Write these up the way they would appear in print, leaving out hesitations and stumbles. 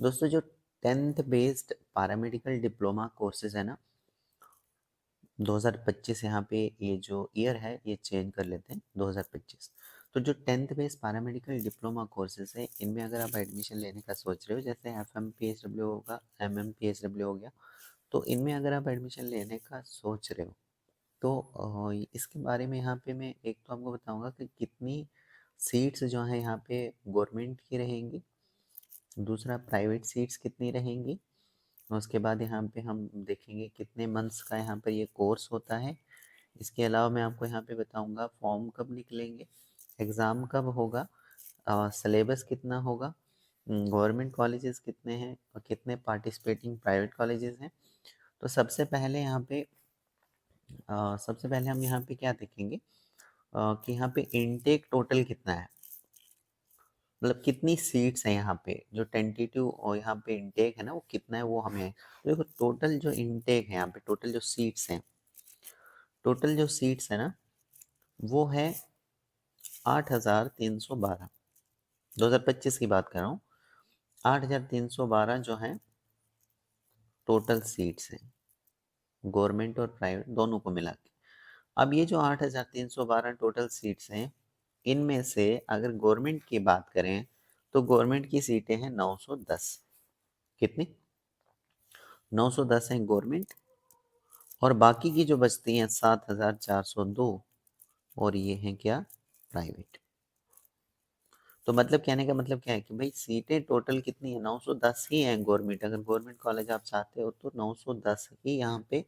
दोस्तों जो 10th based paramedical diploma courses है ना, 2025 यहाँ पे ये जो ईयर है ये चेंज कर लेते हैं 2025। तो जो 10th based paramedical diploma courses है, इनमें अगर आप एडमिशन लेने का सोच रहे हो, जैसे FMPHW होगा, MMPHW हो गया, तो इनमें अगर आप एडमिशन लेने का सोच रहे हो तो इसके बारे में यहाँ पे मैं एक तो आपको बताऊंगा कि कितनी सीट्स जो है यहाँ पे गवर्नमेंट की रहेंगी, दूसरा प्राइवेट सीट्स कितनी रहेंगी, उसके बाद यहाँ पे हम देखेंगे कितने मंथ्स का यहाँ पर ये कोर्स होता है। इसके अलावा मैं आपको यहाँ पे बताऊंगा फॉर्म कब निकलेंगे, एग्ज़ाम कब होगा, सिलेबस कितना होगा, गवर्नमेंट कॉलेजेस कितने हैं और कितने पार्टिसिपेटिंग प्राइवेट कॉलेजेस हैं। तो सबसे पहले हम यहाँ पे क्या देखेंगे कि यहाँ पे इनटेक टोटल कितना है, मतलब कितनी सीट्स हैं यहाँ पे, जो टेंटेटिव और यहाँ पे इनटेक है ना वो कितना है वो हमें। तो देखो टोटल जो इनटेक है यहाँ पे, टोटल जो सीट्स है ना वो है 8,312। 2025 की बात कर रहा हूँ। 8,312 जो है टोटल सीट्स हैं, गवर्नमेंट और प्राइवेट दोनों को मिला के। अब ये जो 8,312 टोटल सीट्स हैं, इनमें से अगर गवर्नमेंट की बात करें तो गवर्नमेंट की सीटें हैं 910। कितनी? 910 हैं गवर्नमेंट, और बाकी की जो बचती हैं 7,402, और ये हैं क्या? प्राइवेट। तो मतलब कहने का मतलब क्या है कि भाई सीटें टोटल कितनी है? 910 ही हैं गवर्नमेंट। अगर गवर्नमेंट कॉलेज आप चाहते हो तो 910 ही यहाँ पे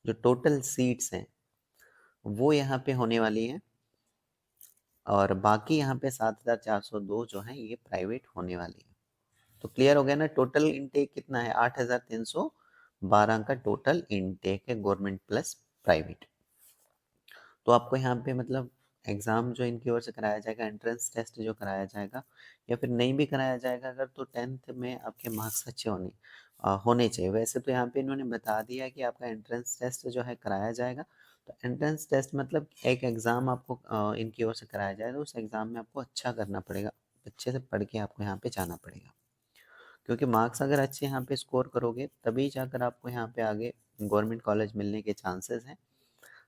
जो टोटल सीट्स हैं वो यहाँ पे होने वाली है, और बाकी यहाँ पे 7,402 जो है ये प्राइवेट होने वाली है। तो क्लियर हो गया ना? टोटल इनटेक कितना है? 8,312 का टोटल इनटेक है, गवर्नमेंट प्लस प्राइवेट। तो आपको यहाँ पे मतलब एग्ज़ाम जो इनकी ओर से कराया जाएगा, एंट्रेंस टेस्ट जो कराया जाएगा, या फिर नहीं भी कराया जाएगा अगर, तो 10th में आपके मार्क्स अच्छे होने चाहिए। वैसे तो यहाँ पे इन्होंने बता दिया कि आपका एंट्रेंस टेस्ट जो है कराया जाएगा। तो एंट्रेंस टेस्ट मतलब एक एग्ज़ाम आपको इनकी ओर से कराया जाएगा, उस एग्ज़ाम में आपको अच्छा करना पड़ेगा, अच्छे से पढ़ के आपको यहाँ पे जाना पड़ेगा, क्योंकि मार्क्स अगर अच्छे यहाँ पे स्कोर करोगे तभी जाकर आपको यहाँ पे आगे गवर्नमेंट कॉलेज मिलने के चांसेस हैं।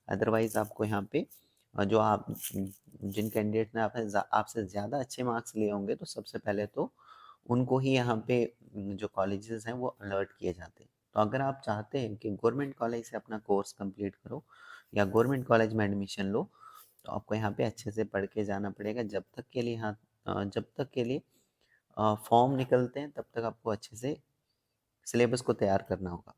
अदरवाइज आपको यहाँ पे जो आप जिन कैंडिडेट ने आपसे ज़्यादा अच्छे मार्क्स लिए होंगे, तो सबसे पहले तो उनको ही यहाँ पे जो कॉलेजेस हैं वो अलर्ट किए जाते हैं। तो अगर आप चाहते हैं कि गवर्नमेंट कॉलेज से अपना कोर्स कंप्लीट करो या गवर्नमेंट कॉलेज में एडमिशन लो, तो आपको यहाँ पे अच्छे से पढ़ के जाना पड़ेगा। जब तक के लिए फॉर्म निकलते हैं तब तक आपको अच्छे से सिलेबस को तैयार करना होगा।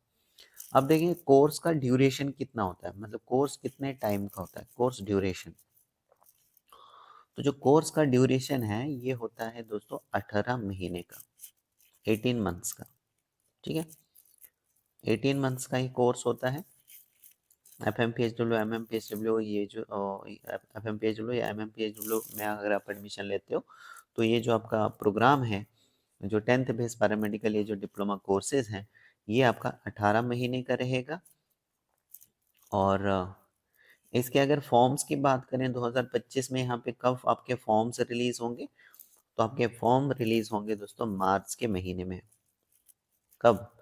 अब देखिए कोर्स का ड्यूरेशन कितना होता है, मतलब कोर्स कितने टाइम का होता है, कोर्स ड्यूरेशन। तो जो कोर्स का ड्यूरेशन है ये होता है दोस्तों 18 महीने का, 18 मंथ्स का। ठीक है, 18 मंथ्स का ही कोर्स होता है। FMPHW, MMPHW, ये जो FMPHW या MMPHW में अगर आप एडमिशन लेते हो, तो ये जो आपका प्रोग्राम है, जो 10th बेस पैरामेडिकल ये जो डिप्लोमा कोर्सेज हैं, ये आपका 18 महीने का रहेगा। और इसके अगर फॉर्म्स की बात करें 2025 में, यहाँ पे कब आपके फॉर्म्स रिलीज होंगे, तो आपके फॉर्म रिलीज होंगे दोस्तों मार्च के महीने में। कब?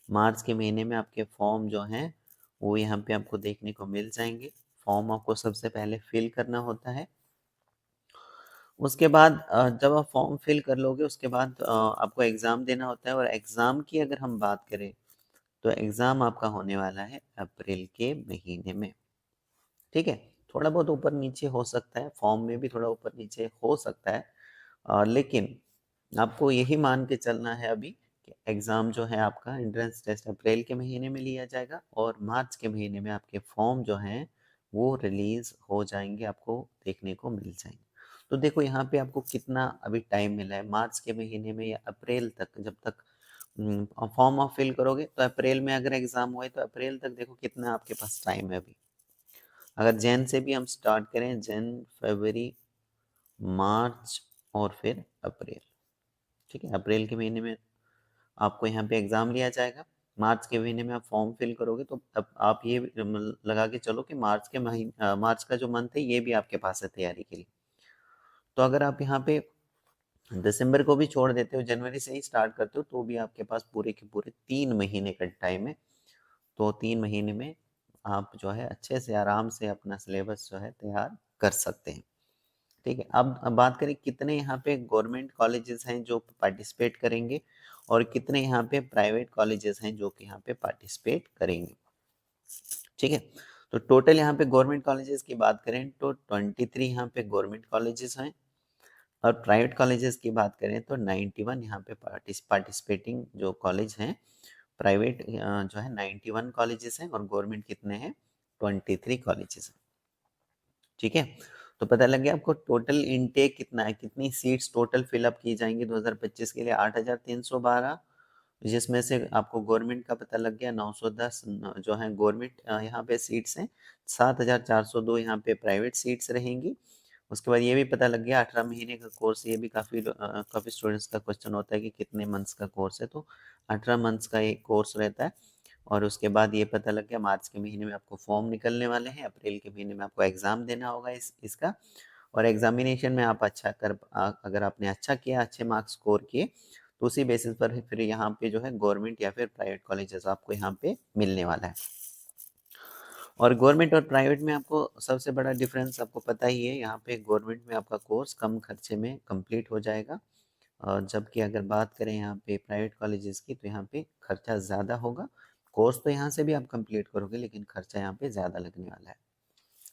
मार्च के महीने में आपके फॉर्म जो हैं वो यहाँ पे आपको देखने को मिल जाएंगे। फॉर्म आपको सबसे पहले फिल करना होता है। उसके बाद जब आप फॉर्म फिल कर लोगे उसके बाद आपको एग्ज़ाम देना होता है, और एग्ज़ाम की अगर हम बात करें तो एग्ज़ाम आपका होने वाला है अप्रैल के महीने में। ठीक है, थोड़ा बहुत ऊपर नीचे हो सकता है, फॉर्म में भी थोड़ा ऊपर नीचे हो सकता है, लेकिन आपको यही मान के चलना है अभी कि एग्ज़ाम जो है आपका एंट्रेंस टेस्ट अप्रैल के महीने में लिया जाएगा, और मार्च के महीने में आपके फॉर्म जो हैं वो रिलीज़ हो जाएंगे, आपको देखने को मिल जाएंगे। तो देखो यहाँ पे आपको कितना अभी टाइम मिला है, मार्च के महीने में या अप्रैल तक, जब तक फॉर्म आप फिल करोगे तो अप्रैल में अगर एग्ज़ाम हुए तो अप्रैल तक देखो कितना आपके पास टाइम है अभी। अगर जैन से भी हम स्टार्ट करें, जैन, फरवरी, मार्च और फिर अप्रैल। ठीक है, अप्रैल के महीने में आपको यहाँ पे एग्ज़ाम लिया जाएगा, मार्च के महीने में आप फॉर्म फिल करोगे, तो अब आप ये लगा के चलो कि मार्च का जो मंथ है ये भी आपके पास है तैयारी के लिए। तो अगर आप यहाँ पे दिसंबर को भी छोड़ देते हो, जनवरी से ही स्टार्ट करते हो, तो भी आपके पास पूरे के पूरे 3 महीने का टाइम है। तो 3 महीने में आप जो है अच्छे से आराम से अपना सिलेबस जो है तैयार कर सकते हैं। ठीक है, अब बात करें कितने यहाँ पे गवर्नमेंट कॉलेजेस हैं जो पार्टिसिपेट करेंगे और कितने यहाँ पे प्राइवेट कॉलेजेस हैं जो कि यहाँ पे पार्टिसिपेट करेंगे। ठीक है, तो टोटल यहाँ पे गवर्नमेंट कॉलेजेस की बात करें तो 23 यहाँ पे गवर्नमेंट कॉलेजेस हैं और प्राइवेट कॉलेजेस की बात करें तो 91 यहाँ पे पार्टिसिपेटिंग जो कॉलेज हैं प्राइवेट जो है 91 कॉलेजेस हैं और गवर्नमेंट कितने हैं 23 कॉलेजेस हैं। ठीक है, तो पता लग गया आपको टोटल इनटेक कितना है, कितनी सीट्स टोटल फिलअप की जाएंगी 2025 के लिए 8,312, जिसमें से आपको गवर्नमेंट का पता लग गया 910 जो है गवर्नमेंट यहाँ पे सीट्स हैं, 7,402 यहाँ पे प्राइवेट सीट्स रहेंगी। उसके बाद ये भी पता लग गया 18 महीने का कोर्स, ये भी काफ़ी स्टूडेंट्स का क्वेश्चन होता है कि कितने मंथ्स का कोर्स है, तो 18 मंथ्स का एक कोर्स रहता है। और उसके बाद ये पता लग गया मार्च के महीने में आपको फॉर्म निकलने वाले हैं, अप्रैल के महीने में आपको एग्ज़ाम देना होगा इसका, और एग्जामिनेशन में आप अगर आपने अच्छा किया, अच्छे मार्क्स स्कोर किए, तो उसी बेसिस पर फिर यहाँ पे जो है गवर्नमेंट या फिर प्राइवेट कॉलेजेस आपको यहाँ पे मिलने वाला है। और गवर्नमेंट और प्राइवेट में आपको सबसे बड़ा डिफरेंस आपको पता ही है, यहाँ पे गवर्नमेंट में आपका कोर्स कम खर्चे में कंप्लीट हो जाएगा, और जबकि अगर बात करें यहाँ पे प्राइवेट कॉलेजेस की तो यहाँ पे खर्चा ज़्यादा होगा। कोर्स तो यहाँ से भी आप कंप्लीट करोगे लेकिन खर्चा यहाँ पे ज़्यादा लगने वाला है।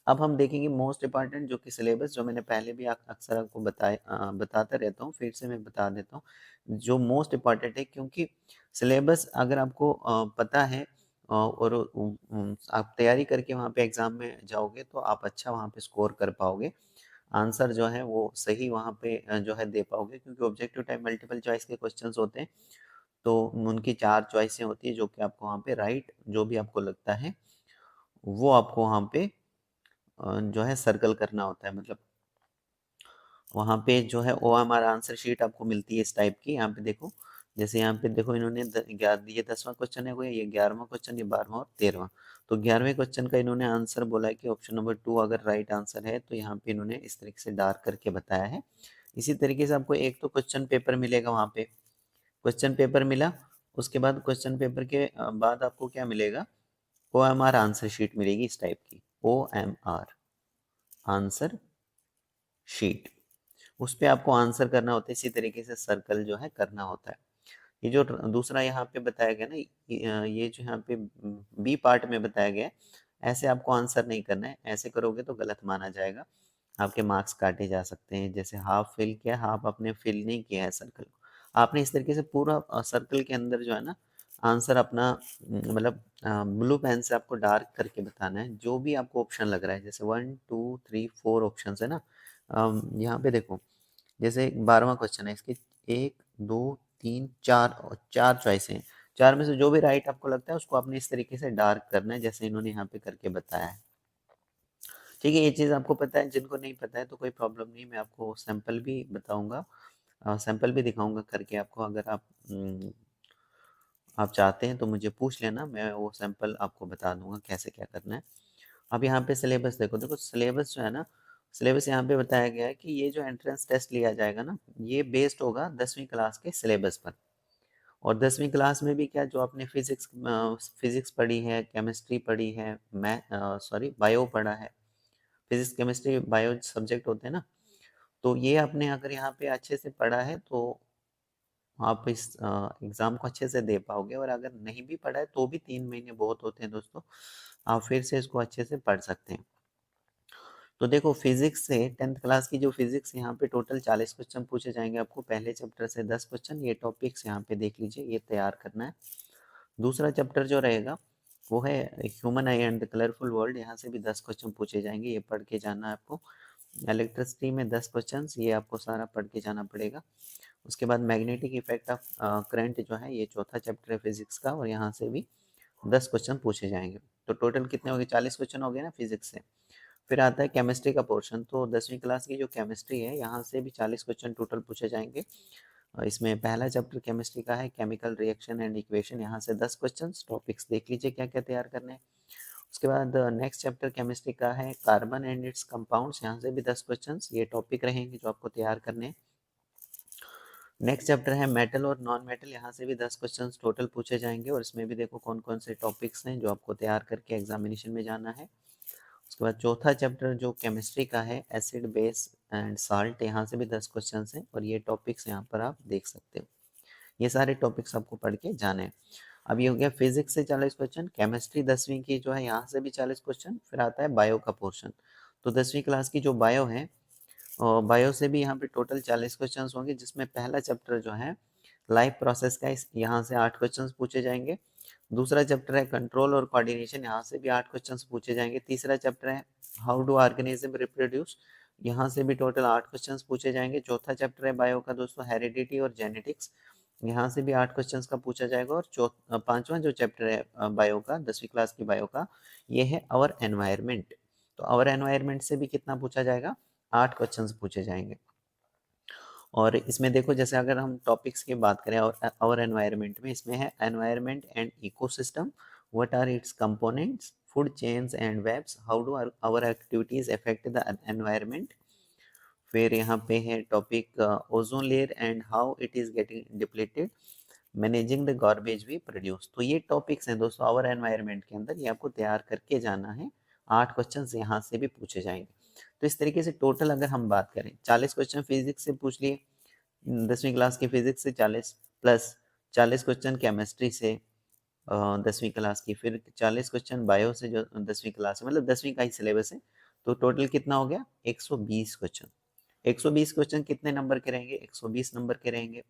अब हम देखेंगे मोस्ट इम्पॉर्टेंट जो कि सिलेबस, जो मैंने पहले भी अक्सर आपको बताता रहता हूँ, फिर से मैं बता देता हूँ जो मोस्ट इम्पॉर्टेंट है, क्योंकि सिलेबस अगर आपको पता है और आप तैयारी करके वहाँ पे एग्ज़ाम में जाओगे तो आप अच्छा वहाँ पे स्कोर कर पाओगे, आंसर जो है वो सही वहाँ पे जो है दे पाओगे, क्योंकि ऑब्जेक्टिव टाइप मल्टीपल चॉइस के क्वेश्चंस होते हैं, तो उनकी 4 चॉइसें होती है जो कि आपको वहाँ पे राइट जो भी आपको लगता है वो आपको वहाँ पे जो है सर्कल करना होता है, मतलब वहाँ पे जो है OMR आंसर शीट आपको मिलती है इस टाइप की। यहाँ पे देखो, जैसे यहाँ पे देखो इन्होंने ये 10वां क्वेश्चन है वो, ये 11वां क्वेश्चन, ये 12वां और 13वां। तो 11वें क्वेश्चन का इन्होंने आंसर बोला है कि ऑप्शन नंबर 2 अगर राइट आंसर है, तो यहाँ पे इन्होंने इस तरीके से डार्क करके बताया है। इसी तरीके से आपको एक तो क्वेश्चन पेपर मिलेगा, वहाँ पे क्वेश्चन पेपर मिला, उसके बाद क्वेश्चन पेपर के बाद आपको क्या मिलेगा, OMR आंसर शीट मिलेगी इस टाइप की, OMR आंसर शीट, उस पे आपको आंसर करना होता है, इसी तरीके से सर्कल जो है करना होता है। ये जो दूसरा यहाँ पे बताया गया ना, ये जो यहाँ पे बी पार्ट में बताया गया है, ऐसे आपको आंसर नहीं करना है, ऐसे करोगे तो गलत माना जाएगा, आपके मार्क्स काटे जा सकते हैं। जैसे हाफ फिल किया, हाफ आपने फिल नहीं किया है सर्कल को, आपने इस तरीके से पूरा सर्कल के अंदर जो है ना आंसर अपना मतलब ब्लू पेन से आपको डार्क करके बताना है, जो भी आपको ऑप्शन लग रहा है, जैसे 1 2 3 4 ऑप्शन है ना। यहाँ पे देखो, जैसे 12वां क्वेश्चन है, इसके 1 2 3 4 4 चॉइस हैं, चार में से जो भी राइट आपको लगता है उसको आपने इस तरीके से डार्क करना है जैसे इन्होंने यहाँ पे करके बताया है। ठीक है, ये चीज़ आपको पता है, जिनको नहीं पता है तो कोई प्रॉब्लम नहीं, मैं आपको सैंपल भी बताऊंगा, सैंपल भी दिखाऊंगा करके आपको, अगर आप चाहते हैं तो मुझे पूछ लेना, मैं वो सैंपल आपको बता दूंगा कैसे क्या करना है। अब यहाँ पे सिलेबस देखो, देखो सिलेबस जो है ना, सिलेबस यहाँ पे बताया गया है कि ये जो एंट्रेंस टेस्ट लिया जाएगा ना, ये बेस्ड होगा 10वीं क्लास के सिलेबस पर, और 10वीं क्लास में भी क्या, जो आपने फिजिक्स पढ़ी है, केमिस्ट्री पढ़ी है, बायो पढ़ा है, फिजिक्स केमिस्ट्री बायो सब्जेक्ट होते हैं ना, तो ये आपने अगर यहाँ पे अच्छे से पढ़ा है तो आप इस एग्ज़ाम को अच्छे से दे पाओगे, और अगर नहीं भी पढ़ा है तो भी 3 महीने बहुत होते हैं दोस्तों, आप फिर से इसको अच्छे से पढ़ सकते हैं। तो देखो फिजिक्स से 10th क्लास की जो फिजिक्स, यहाँ पे टोटल 40 क्वेश्चन पूछे जाएंगे आपको, पहले चैप्टर से 10 क्वेश्चन, ये टॉपिक्स यहाँ पे देख लीजिए, ये तैयार करना है। दूसरा चैप्टर जो रहेगा वो है human I and the colourful world, यहाँ से भी 10 क्वेश्चन पूछे जाएंगे, ये पढ़ के जाना है आपको। इलेक्ट्रिसिटी में 10 क्वेश्चन, ये आपको सारा पढ़ के जाना पड़ेगा। उसके बाद मैग्नेटिक इफेक्ट ऑफ करंट जो है, ये चौथा चैप्टर है फिजिक्स का, और यहाँ से भी 10 क्वेश्चन पूछे जाएंगे। तो टोटल कितने हो गए, 40 क्वेश्चन हो गए ना फिजिक्स से। फिर आता है केमिस्ट्री का पोर्शन, तो 10वीं क्लास की जो केमिस्ट्री है, यहाँ से भी 40 क्वेश्चन टोटल पूछे जाएंगे। इसमें पहला चैप्टर केमिस्ट्री का है केमिकल रिएक्शन एंड इक्वेशन, यहाँ से 10 क्वेश्चन, टॉपिक्स देख लीजिए क्या क्या तैयार करने हैं। उसके बाद नेक्स्ट चैप्टर केमिस्ट्री का है कार्बन एंड इट्स कंपाउंड्स, यहाँ से भी 10 क्वेश्चन, ये टॉपिक रहेंगे जो आपको तैयार करने हैं। नेक्स्ट चैप्टर है मेटल और नॉन मेटल, यहाँ से भी 10 क्वेश्चन टोटल पूछे जाएंगे और इसमें भी देखो कौन कौन से टॉपिक्स हैं जो आपको तैयार करके एग्जामिनेशन में जाना है। उसके बाद चौथा चैप्टर जो केमिस्ट्री का है, एसिड बेस एंड साल्ट, यहाँ से भी 10 क्वेश्चन हैं और ये टॉपिक्स यहाँ पर आप देख सकते हो। ये सारे टॉपिक्स आपको पढ़ के जाने हैं। अब ये हो गया फिजिक्स से 40 क्वेश्चन, केमिस्ट्री 10वीं की जो है यहाँ से भी 40 क्वेश्चन, फिर आता है बायो का पोर्शन। तो 10वीं क्लास की जो बायो है, और बायो से भी यहाँ पे टोटल 40 क्वेश्चंस होंगे, जिसमें पहला चैप्टर जो है लाइफ प्रोसेस का, इस यहाँ से 8 क्वेश्चंस पूछे जाएंगे। दूसरा चैप्टर है कंट्रोल और कोऑर्डिनेशन, यहाँ से भी 8 क्वेश्चंस पूछे जाएंगे। तीसरा चैप्टर है हाउ डू ऑर्गेनिज्म रिप्रोड्यूस, यहाँ से भी टोटल 8 क्वेश्चंस पूछे जाएंगे। चौथा चैप्टर है बायो का दोस्तों हेरिडिटी और जेनेटिक्स, यहाँ से भी 8 क्वेश्चंस का पूछा जाएगा। और पांचवा जो चैप्टर है बायो का, 10वीं क्लास की बायो का, ये है आवर एनवायरमेंट। तो आवर एनवायरमेंट से भी कितना पूछा जाएगा, 8 क्वेश्चंस पूछे जाएंगे। और इसमें देखो जैसे अगर हम टॉपिक्स की बात करें और एनवायरनमेंट में, इसमें है environment and ecosystem, what are its components, food chains and webs, how do our activities affect the environment. फिर यहाँ पे है topic ozone layer and how it is getting depleted, managing the garbage we produce. तो ये topics हैं दोस्तों our environment के अंदर, ये आपको तैयार करके जाना है। 8 क्वेश्चन यहाँ से भी पूछे जाएंगे। तो इस तरीके से टोटल अगर हम बात करें, 40 क्वेश्चन फिजिक्स से पूछ लिए, 10वीं क्लास की फिजिक्स से 40, प्लस 40 क्वेश्चन केमिस्ट्री से 10वीं क्लास की, फिर 40 क्वेश्चन बायो से जो 10वीं क्लास है, मतलब 10वीं का ही सिलेबस है। तो टोटल कितना हो गया, 120 क्वेश्चन। 120 क्वेश्चन कितने नंबर के रहेंगे, 120 नंबर के रहेंगे।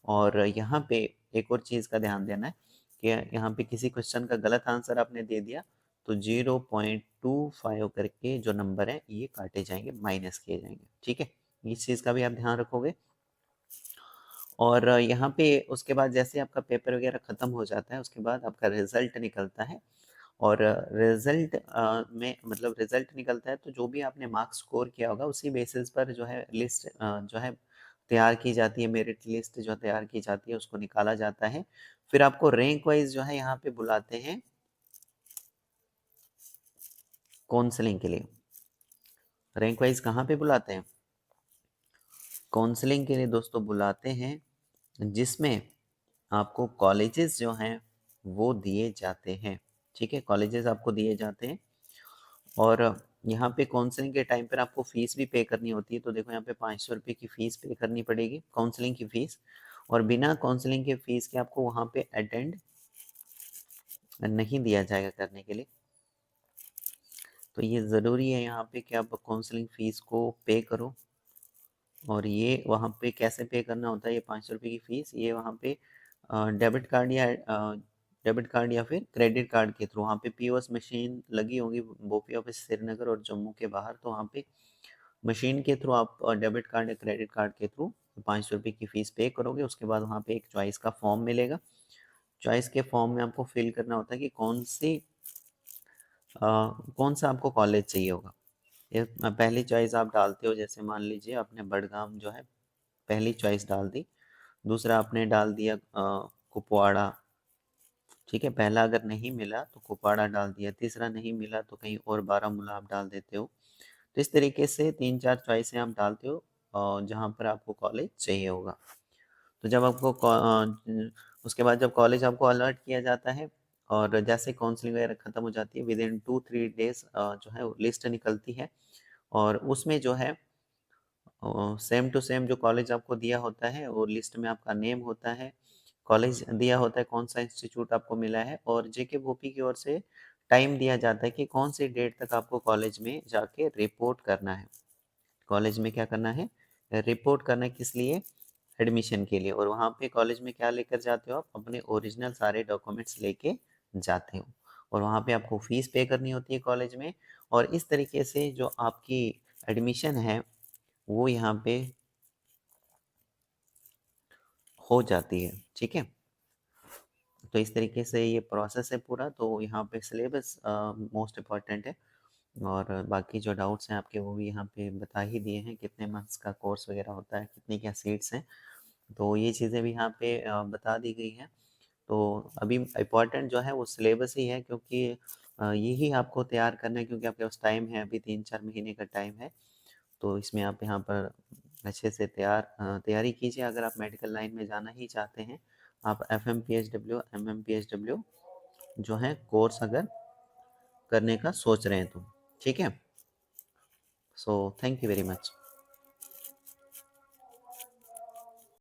और यहाँ पे एक और चीज़ का ध्यान देना है कि यहाँ पे किसी क्वेश्चन का गलत आंसर आपने दे दिया तो 0.25 करके जो नंबर है ये काटे जाएंगे, माइनस किए जाएंगे, ठीक है। इस चीज़ का भी आप ध्यान रखोगे। और यहाँ पे उसके बाद जैसे आपका पेपर वगैरह ख़त्म हो जाता है, उसके बाद आपका रिजल्ट निकलता है। और रिजल्ट में मतलब रिजल्ट निकलता है तो जो भी आपने मार्क्स स्कोर किया होगा उसी बेसिस पर जो है लिस्ट जो है तैयार की जाती है, मेरिट लिस्ट जो तैयार की जाती है उसको निकाला जाता है। फिर आपको रैंक वाइज जो है यहाँ पे बुलाते हैं काउंसलिंग के लिए। रैंक वाइज कहाँ पे बुलाते हैं, काउंसलिंग के लिए दोस्तों बुलाते हैं, जिसमें आपको कॉलेजेस जो हैं वो दिए जाते हैं, ठीक है। कॉलेजेस आपको दिए जाते हैं और यहाँ पे काउंसलिंग के टाइम पर आपको फ़ीस भी पे करनी होती है। तो देखो यहाँ पे 500 रुपये की फ़ीस पे करनी पड़ेगी, काउंसलिंग की फ़ीस। और बिना काउंसलिंग के फ़ीस के आपको वहाँ पे अटेंड नहीं दिया जाएगा करने के लिए। तो ये ज़रूरी है यहाँ पे कि आप काउंसलिंग फ़ीस को पे करो। और ये वहाँ पे कैसे पे करना होता है, ये 500 रुपये की फ़ीस, ये वहाँ पे डेबिट कार्ड या फिर क्रेडिट कार्ड के थ्रू, वहाँ पे पीओएस मशीन लगी होगी बोपी ऑफिस श्रीनगर और जम्मू के बाहर, तो वहाँ पे मशीन के थ्रू आप डेबिट कार्ड या क्रेडिट कार्ड के थ्रू 500 रुपये की फ़ीस पे करोगे। उसके बाद वहाँ पे एक चॉइस का फॉर्म मिलेगा। चॉइस के फॉर्म में आपको फिल करना होता है कि कौन सा आपको कॉलेज चाहिए होगा। ये पहली चॉइस आप डालते हो, जैसे मान लीजिए आपने बड़गाम जो है पहली चॉइस डाल दी, दूसरा आपने डाल दिया कुपवाड़ा, ठीक है। पहला अगर नहीं मिला तो कुपवाड़ा डाल दिया, तीसरा नहीं मिला तो कहीं और बारामूला आप डाल देते हो। तो इस तरीके से 3-4 चॉइसें आप डालते हो जहाँ पर आपको कॉलेज चाहिए होगा। तो जब आपको उसके बाद जब कॉलेज आपको अलर्ट किया जाता है और जैसे काउंसलिंग वगैरह ख़त्म हो जाती है, विदिन 2-3 डेज जो है लिस्ट निकलती है और उसमें जो है सेम टू सेम जो कॉलेज आपको दिया होता है वो लिस्ट में आपका नेम होता है, कॉलेज दिया होता है, कौन सा इंस्टीट्यूट आपको मिला है, और जेके भोपी की ओर से टाइम दिया जाता है कि कौन सी डेट तक आपको कॉलेज में जाके रिपोर्ट करना है। कॉलेज में क्या करना है, रिपोर्ट करना है, किस लिए, एडमिशन के लिए। और वहाँ पे कॉलेज में क्या लेकर जाते हो आप, अपने ओरिजिनल सारे डॉक्यूमेंट्स लेके जाते हो और वहाँ पे आपको फ़ीस पे करनी होती है कॉलेज में। और इस तरीके से जो आपकी एडमिशन है वो यहाँ पे हो जाती है, ठीक है। तो इस तरीके से ये प्रोसेस है पूरा। तो यहाँ पे सिलेबस मोस्ट इम्पॉर्टेंट है और बाकी जो डाउट्स हैं आपके वो भी यहाँ पे बता ही दिए हैं, कितने मंथ्स का कोर्स वगैरह होता है, कितनी क्या सीट्स हैं, तो ये चीज़ें भी यहाँ पे बता दी गई हैं। तो अभी इम्पॉर्टेंट जो है वो सिलेबस ही है, क्योंकि यही आपको तैयार करना है, क्योंकि आपके पास टाइम है अभी 3-4 महीने का टाइम है। तो इसमें आप यहाँ पर अच्छे से तैयारी कीजिए। अगर आप मेडिकल लाइन में जाना ही चाहते हैं, आप FMPHW MMPHW जो है कोर्स अगर करने का सोच रहे हैं तो, ठीक है। So thank you very much.